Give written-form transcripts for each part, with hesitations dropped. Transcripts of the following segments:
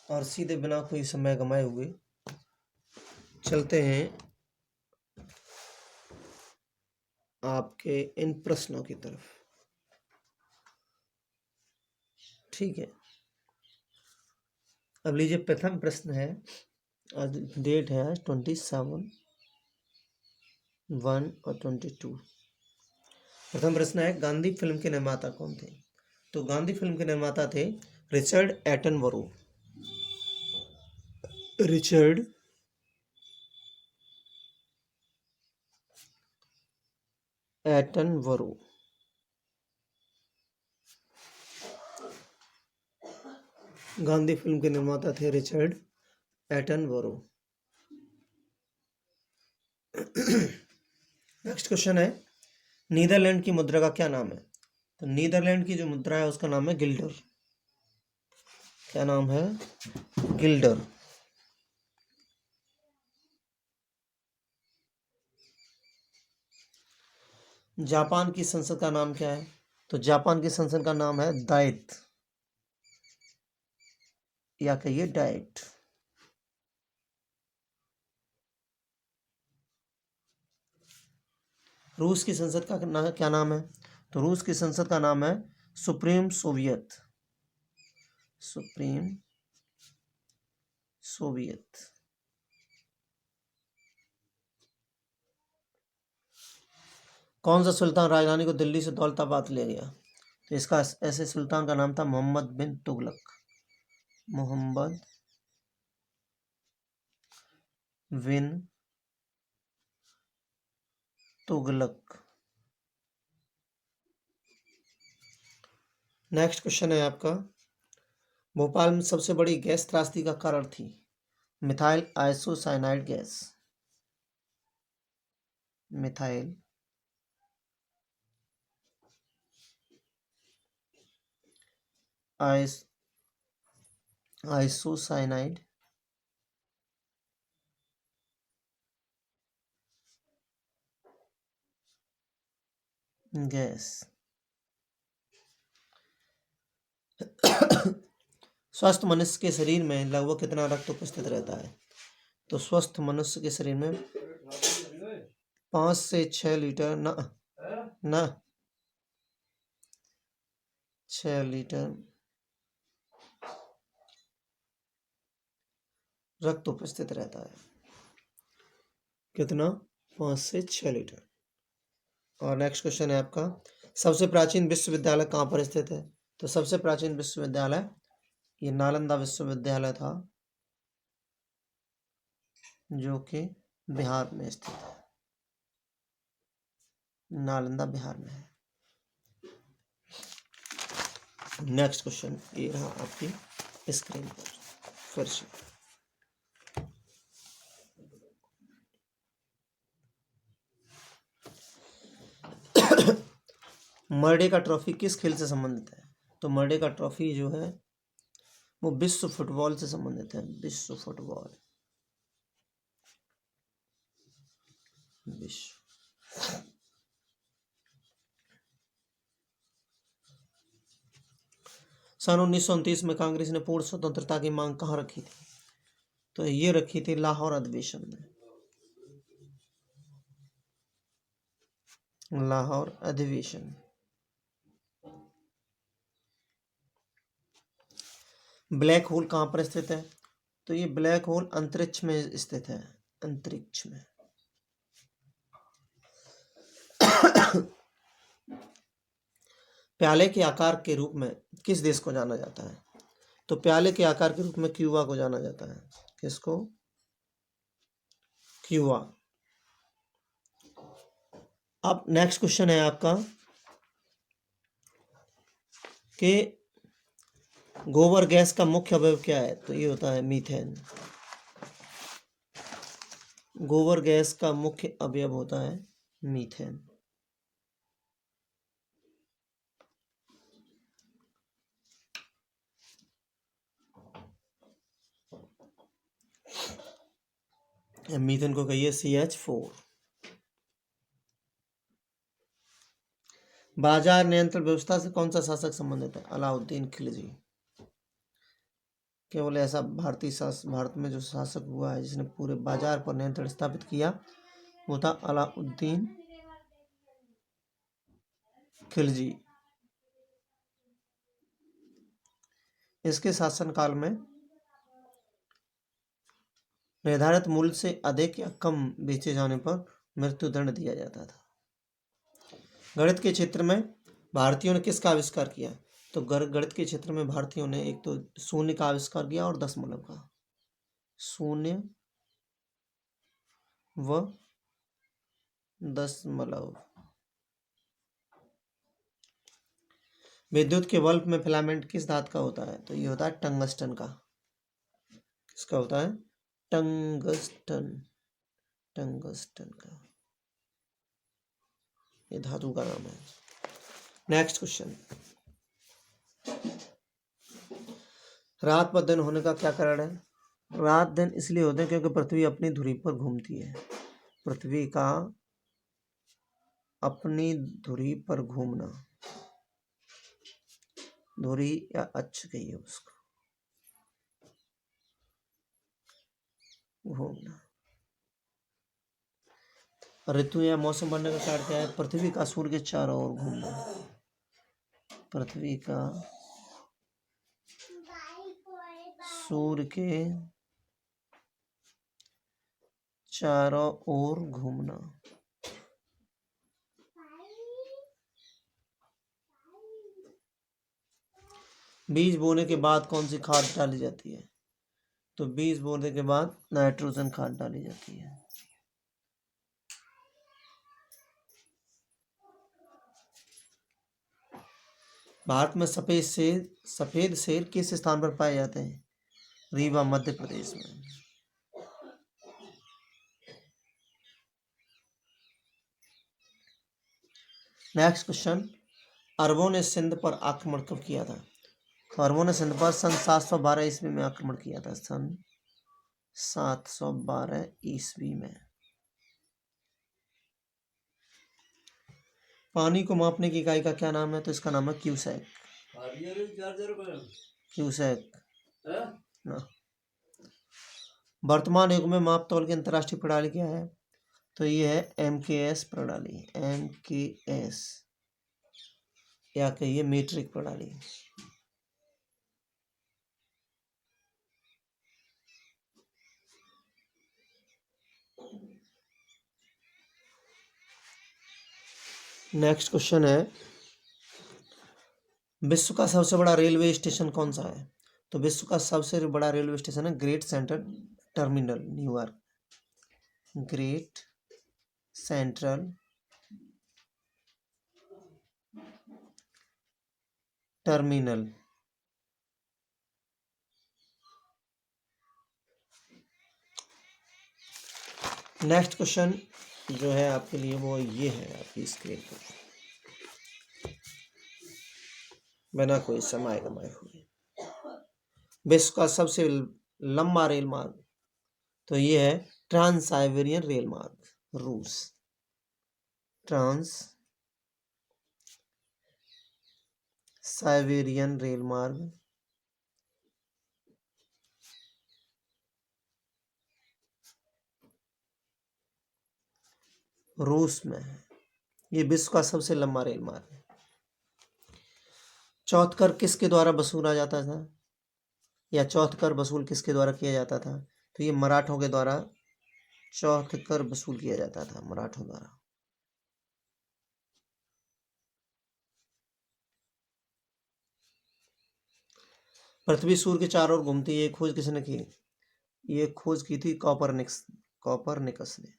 और सीधे बिना कोई समय गंवाए हुए चलते हैं आपके इन प्रश्नों की तरफ। ठीक है, अब लीजिए प्रथम प्रश्न है, आज डेट है 27/1 और 22। प्रथम प्रश्न है, गांधी फिल्म के निर्माता कौन थे? तो गांधी फिल्म के निर्माता थे Richard Attenborough. Richard Attenborough. Gandhi film के निर्माता थे रिचर्ड एटनबरो। नेक्स्ट क्वेश्चन है, नीदरलैंड की मुद्रा का क्या नाम है? तो नीदरलैंड की जो मुद्रा है उसका नाम है गिल्डर। क्या नाम है? गिल्डर। जापान की संसद का नाम क्या है? तो जापान की संसद का नाम है दाइट, या कहिए डाइट। रूस की संसद का क्या नाम है? तो रूस की संसद का नाम है सुप्रीम सोवियत। Supreme Soviet. कौन सा सुल्तान राजधानी को दिल्ली से दौलताबाद ले गया? तो इसका ऐसे सुल्तान का नाम था मोहम्मद बिन तुगलक। मोहम्मद बिन तुगलक। नेक्स्ट क्वेश्चन है आपका, भोपाल में सबसे बड़ी गैस त्रासदी का कारण थी methyl isocyanide gas. Methyl isocyanide gas. स्वस्थ मनुष्य के शरीर में लगभग कितना रक्त उपस्थित रहता है? तो स्वस्थ मनुष्य के शरीर में 5 से 6 लीटर ना 6 लीटर रक्त उपस्थित रहता है। कितना? 5 से 6 लीटर। और नेक्स्ट क्वेश्चन है आपका, सबसे प्राचीन विश्वविद्यालय कहाँ पर स्थित है? तो सबसे प्राचीन विश्वविद्यालय ये नालंदा विश्वविद्यालय था, जो कि बिहार में स्थित है। नालंदा बिहार में है। नेक्स्ट क्वेश्चन ये रहा आपकी स्क्रीन पर फिर से। मर्डे का ट्रॉफी किस खेल से संबंधित है? तो मर्डे का ट्रॉफी जो है वो विश्व फुटबॉल से संबंधित है। विश्व फुटबॉल। विश्व। सन 1929 में कांग्रेस ने पूर्ण स्वतंत्रता की मांग कहाँ रखी थी? तो ये रखी थी लाहौर अधिवेशन में। लाहौर अधिवेशन। ब्लैक होल कहाँ पर स्थित है? तो ये ब्लैक होल अंतरिक्ष में स्थित है। अंतरिक्ष में। प्याले के आकार के रूप में किस देश को जाना जाता है? तो प्याले के आकार के रूप में क्यूबा को जाना जाता है। किसको? क्यूबा। अब नेक्स्ट क्वेश्चन है आपका कि गोबर गैस का मुख्य अवयव क्या है? तो ये होता है मीथेन। गोबर गैस का मुख्य अवयव होता है मीथेन। मीथेन को कहिए CH4। बाजार नियंत्रण व्यवस्था से कौन सा शासक संबंधित है? अलाउद्दीन खिलजी। केवल ऐसा भारत में जो शासक हुआ है जिसने पूरे बाजार पर नियंत्रण स्थापित किया वो था अलाउद्दीन खिलजी। इसके शासनकाल में निर्धारित मूल्य से अधिक या कम बेचे जाने पर मृत्युदंड दिया जाता था। गणित के क्षेत्र में भारतीयों ने किसका आविष्कार किया? तो गणित के क्षेत्र में भारतीयों ने एक तो शून्य का आविष्कार किया और दशमलव का। शून्य व दशमलव। विद्युत के बल्ब में फिलामेंट किस धातु का होता है? तो ये होता है टंगस्टन का। किसका होता है? टंगस्टन। टंगस्टन का ये धातु का नाम है। नेक्स्ट क्वेश्चन, रात व दिन होने का क्या कारण है? रात दिन इसलिए होते हैं क्योंकि पृथ्वी अपनी धुरी पर घूमती है। पृथ्वी का अपनी धुरी पर घूमना, धुरी या अक्ष कहिए उसको, घूमना। ऋतु या मौसम बनने का कारण क्या है? पृथ्वी का सूर्य के चारों ओर घूमना। पृथ्वी का सूर्य के चारों ओर घूमना। बीज बोने के बाद कौन सी खाद डाली जाती है? तो बीज बोने के बाद नाइट्रोजन खाद डाली जाती है। भारत में सफेद शेर किस स्थान पर पाए जाते हैं? रीवा मध्य प्रदेश में। नेक्स्ट क्वेश्चन, अरबों ने सिंध पर आक्रमण कब किया था? अरबों ने सिंध पर सन 712 ईस्वी में आक्रमण किया था। सन 712 ईस्वी में। पानी को मापने की इकाई का क्या नाम है? तो इसका नाम है क्यूसेक। क्यूसेक ना। वर्तमान युग में माप तौल की अंतर्राष्ट्रीय प्रणाली क्या है? तो ये है MKS प्रणाली। MKS या कहिए मीट्रिक प्रणाली। नेक्स्ट क्वेश्चन है, विश्व का सबसे बड़ा रेलवे स्टेशन कौन सा है? तो विश्व का सबसे बड़ा रेलवे स्टेशन है great central terminal, New York. Great central terminal. Next question जो है आपके लिए वो ये है आपकी स्क्रीन पर, बिना कोई समय गमाए हुए। विश्व का सबसे लंबा रेल मार्ग तो ये है ट्रांस साइबेरियन रेल मार्ग, रूस। ट्रांस साइबेरियन रेल मार्ग रूस में है। ये विश्व का सबसे लंबा रेल मार्ग है। चौथ कर किसके द्वारा वसूला जाता था, या चौथ कर वसूल किसके द्वारा किया जाता था? तो ये मराठों के द्वारा चौथ कर वसूल किया जाता था, मराठों द्वारा। पृथ्वी सूर्य के चारों ओर घूमती है, ये खोज किसने की? ये खोज की थी कॉपरनिकस ने।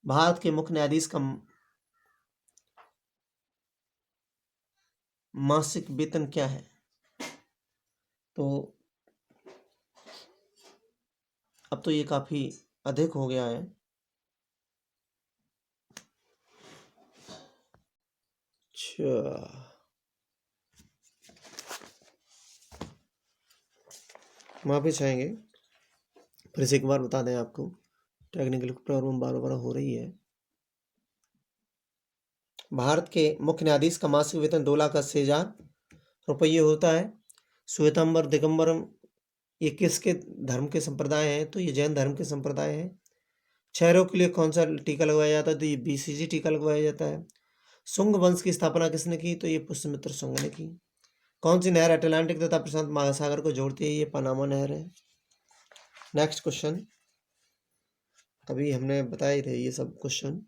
भारत के मुख्य न्यायाधीश का मासिक वेतन क्या है? तो अब तो ये काफी अधिक हो गया है। अच्छा, माफी चाहेंगे, फिर से एक बार बता दें आपको, टेक्निकल प्रॉब्लम बार बार हो रही है। भारत के मुख्य न्यायाधीश का मासिक वेतन 2,80,000 रुपये होता है। श्वेतांबर दिगंबरम ये किसके धर्म के संप्रदाय हैं? तो ये जैन धर्म के संप्रदाय हैं। क्षयरोग के लिए कौन सा टीका लगवाया जाता है? तो ये बीसीजी टीका लगवाया जाता है। शुंग वंश की स्थापना किसने की? तो ये पुष्यमित्र शुंग ने की। कौन सी नहर अटलांटिक तथा प्रशांत महासागर को जोड़ती है? ये पनामा नहर है। नेक्स्ट क्वेश्चन, अभी हमने बताए थे ये सब क्वेश्चन,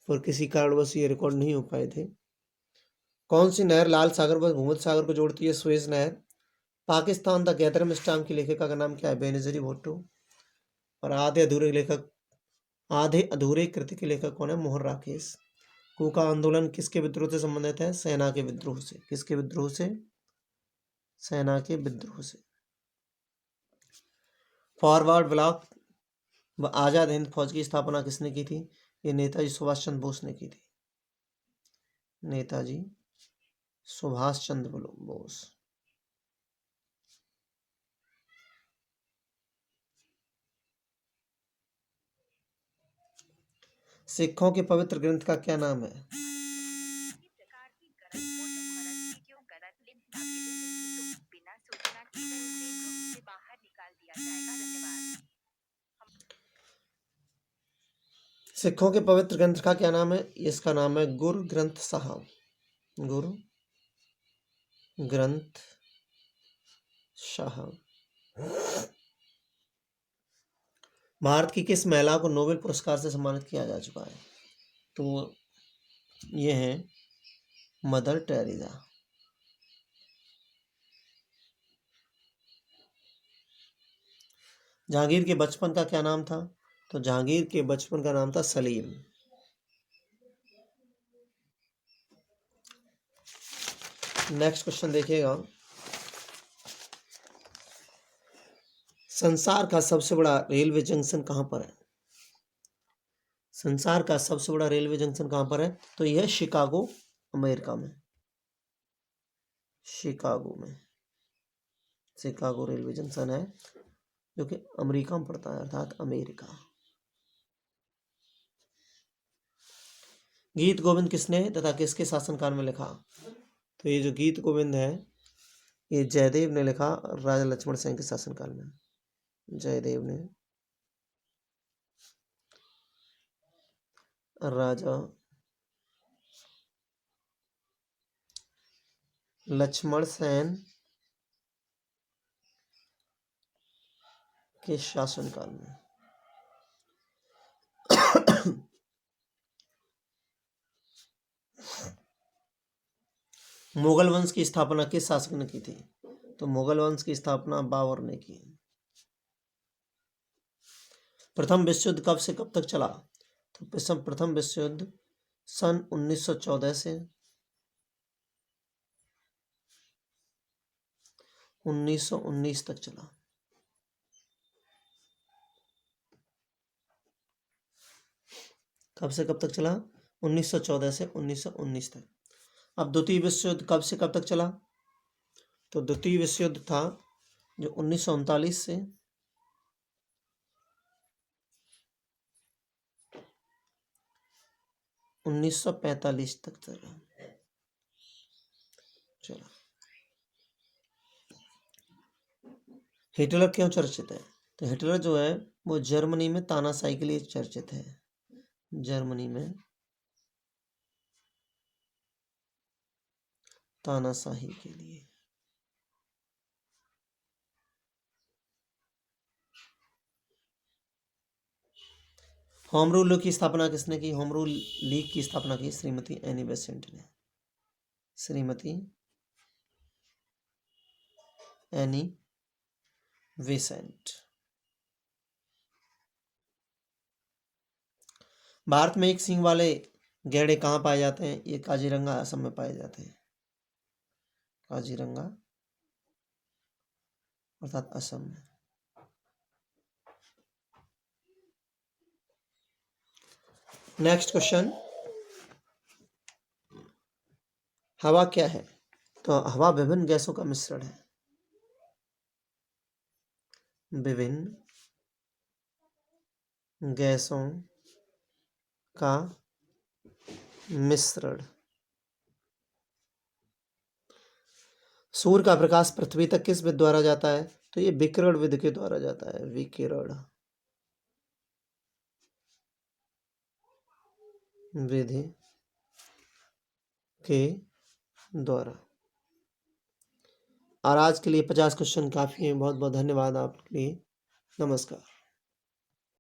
पर किसी कारणवश ये रिकॉर्ड नहीं हो पाए थे। कौन सी नहर लाल सागर व भूमध्य सागर को जोड़ती है? सुएज नहर। पाकिस्तान द गैदर स्टाम की लेखिका का नाम क्या है? बेनज़ीर भुट्टो। और आधे अधूरे कृति के लेखक कौन है? मोहन राकेश। कूका आंदोलन किसके विद्रोह से संबंधित है? सेना के विद्रोह से। किसके विद्रोह से? सेना के विद्रोह से। फॉरवर्ड ब्लॉक व आजाद हिंद फौज की स्थापना किसने की थी? ये नेताजी सुभाष चंद्र बोस ने की थी। नेताजी सुभाष चंद्र बोस। सिखों के पवित्र ग्रंथ का क्या नाम है? सिखों के पवित्र ग्रंथ का क्या नाम है? इसका नाम है गुरु ग्रंथ साहब। गुरु ग्रंथ साहब। भारत की किस महिला को नोबेल पुरस्कार से सम्मानित किया जा चुका है? तो ये है मदर टेरेसा। जहांगीर के बचपन का क्या नाम था? तो जहांगीर के बचपन का नाम था सलीम। नेक्स्ट क्वेश्चन देखिएगा, संसार का सबसे बड़ा रेलवे जंक्शन कहाँ पर है? संसार का सबसे बड़ा रेलवे जंक्शन कहाँ पर है? तो यह शिकागो, अमेरिका में। शिकागो में शिकागो रेलवे जंक्शन है, जो कि अमेरिका में पड़ता है, अर्थात अमेरिका। गीत गोविंद किसने तथा किसके शासनकाल में लिखा? तो ये जो गीत गोविंद है, ये जयदेव ने लिखा राजा लक्ष्मण सेन के शासनकाल में। जयदेव ने राजा लक्ष्मण सेन के शासनकाल में। मुगल वंश की स्थापना किस शासक ने की थी? तो मुगल वंश की स्थापना बाबर ने की। प्रथम विश्व युद्ध कब से कब तक चला? तो प्रथम विश्व युद्ध सन 1914 से 1919 तक चला। कब से कब तक चला? 1914 से 1919 तक। अब द्वितीय विश्व युद्ध कब से कब तक चला? तो द्वितीय विश्व युद्ध था जो 1939 से 1945 तक चला। चलो, हिटलर क्यों चर्चित है? तो हिटलर जो है वो जर्मनी में तानाशाही के लिए चर्चित है। जर्मनी में तानाशाही के लिए। होम रूल की स्थापना किसने की? होम रूल लीग की स्थापना की श्रीमती एनी बेसेंट ने। Shrimati Annie Besant. भारत में एक सींग वाले गैंडे कहाँ पाए जाते हैं? ये काजीरंगा असम में पाए जाते हैं। काजीरंगा अर्थात असम में। नेक्स्ट क्वेश्चन, हवा क्या है? तो हवा विभिन्न गैसों का मिश्रण है। विभिन्न गैसों का मिश्रण। सूर्य का प्रकाश पृथ्वी तक किस विधि द्वारा जाता है? तो ये विकिरण विधि के द्वारा जाता है, विकिरण विधि के द्वारा। और आज के लिए 50 क्वेश्चन काफ़ी हैं। बहुत बहुत धन्यवाद आपके लिए। नमस्कार।